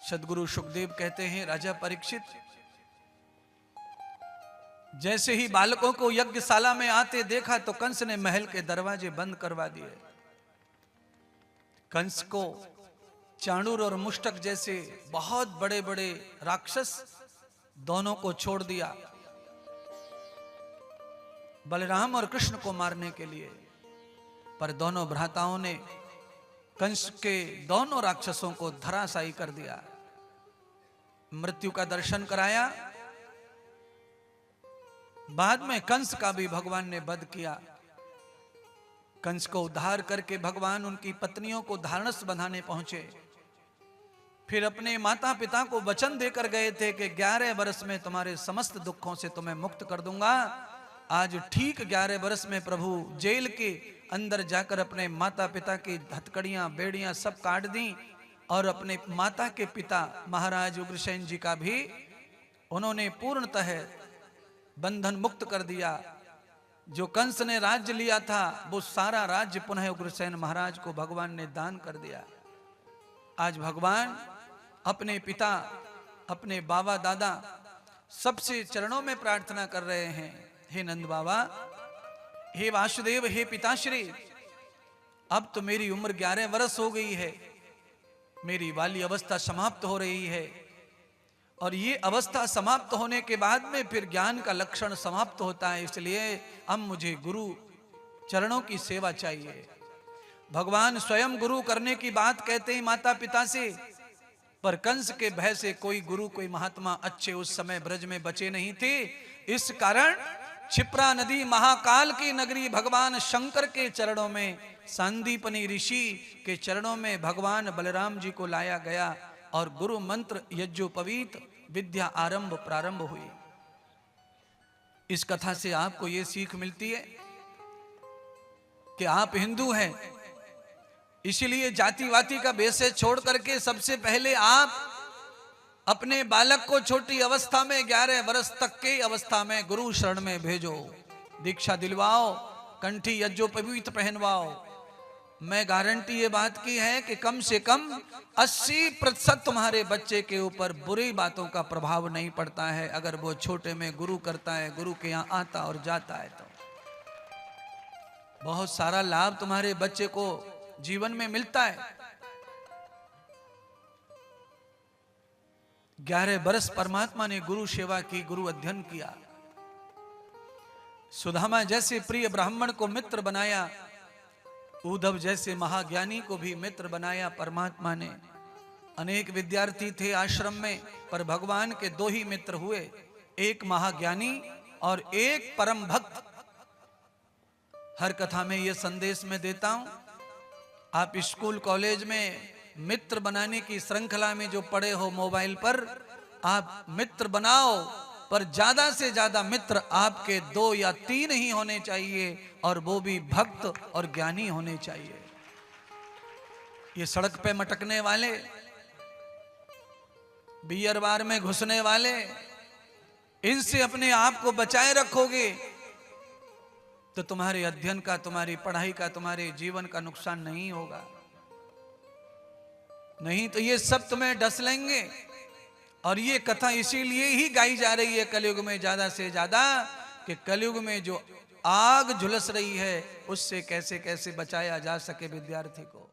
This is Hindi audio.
सदगुरु सुखदेव कहते हैं, राजा परीक्षित, जैसे ही बालकों को यज्ञशाला में आते देखा तो कंस ने महल के दरवाजे बंद करवा दिए। कंस को चाणूर और मुष्टक जैसे बहुत बड़े बड़े राक्षस दोनों को छोड़ दिया बलराम और कृष्ण को मारने के लिए, पर दोनों भ्राताओं ने कंस के दोनों राक्षसों को धराशायी कर दिया, मृत्यु का दर्शन कराया। बाद में कंस का भी भगवान ने वध किया। कंस को उद्धार करके भगवान उनकी पत्नियों को धारणस बंधाने पहुंचे। फिर अपने माता पिता को वचन देकर गए थे कि 11 वर्ष में तुम्हारे समस्त दुखों से तुम्हें मुक्त कर दूंगा। आज ठीक 11 वर्ष में प्रभु जेल के अंदर जाकर अपने माता पिता की हथकड़ियां बेड़ियां सब काट दी और अपने माता के पिता महाराज उग्रसेन जी का भी उन्होंने पूर्णतः बंधन मुक्त कर दिया। जो कंस ने राज्य लिया था वो सारा राज्य पुनः उग्रसेन महाराज को भगवान ने दान कर दिया। आज भगवान अपने पिता, अपने बाबा दादा सबसे चरणों में प्रार्थना कर रहे हैं, हे नंद बाबा, हे वासुदेव, हे पिताश्री, अब तो मेरी उम्र 11 वर्ष हो गई है, मेरी बाल्य अवस्था समाप्त हो रही है और ये अवस्था समाप्त होने के बाद में फिर ज्ञान का लक्षण समाप्त होता है, इसलिए अब मुझे गुरु चरणों की सेवा चाहिए। भगवान स्वयं गुरु करने की बात कहते हैं माता पिता से, पर कंस के भय से कोई गुरु, कोई महात्मा अच्छे उस समय ब्रज में बचे नहीं थे। इस कारण क्षिप्रा नदी महाकाल की नगरी भगवान शंकर के चरणों में, सांदीपनी ऋषि के चरणों में भगवान बलराम जी को लाया गया और गुरु मंत्र यज्ञोपवीत विद्या आरंभ प्रारंभ हुई। इस कथा से आपको यह सीख मिलती है कि आप हिंदू हैं, इसीलिए जातिवाती का भेष छोड़ करके सबसे पहले आप अपने बालक को छोटी अवस्था में 11 वर्ष तक के अवस्था में गुरु शरण में भेजो, दीक्षा दिलवाओ, कंठी यज्ञोपवीत पहनवाओ। मैं गारंटी ये बात की है कि कम से कम 80% तुम्हारे बच्चे के ऊपर बुरी बातों का प्रभाव नहीं पड़ता है अगर वो छोटे में गुरु करता है, गुरु के यहाँ आता और जाता है। तो बहुत सारा लाभ तुम्हारे बच्चे को जीवन में मिलता है। 11 वर्ष परमात्मा ने गुरु सेवा की, गुरु अध्ययन किया। सुदामा जैसे प्रिय ब्राह्मण को मित्र बनाया, उद्धव जैसे महाज्ञानी को भी मित्र बनाया परमात्मा ने। अनेक विद्यार्थी थे आश्रम में, पर भगवान के 2 ही मित्र हुए, एक महाज्ञानी और एक परम भक्त। हर कथा में यह संदेश मैं देता हूं, आप स्कूल कॉलेज में मित्र बनाने की श्रृंखला में जो पढ़े हो मोबाइल पर, आप मित्र बनाओ, पर ज्यादा से ज्यादा मित्र आपके 2 या 3 ही होने चाहिए और वो भी भक्त और ज्ञानी होने चाहिए। ये सड़क पे मटकने वाले, बियर बार में घुसने वाले, इनसे अपने आप को बचाए रखोगे तो तुम्हारे अध्ययन का, तुम्हारी पढ़ाई का, तुम्हारे जीवन का नुकसान नहीं होगा। नहीं तो ये सब तुम्हें डस लेंगे। और ये कथा इसीलिए ही गाई जा रही है कलयुग में ज्यादा से ज्यादा, कि कलयुग में जो आग झुलस रही है उससे कैसे कैसे बचाया जा सके विद्यार्थी को।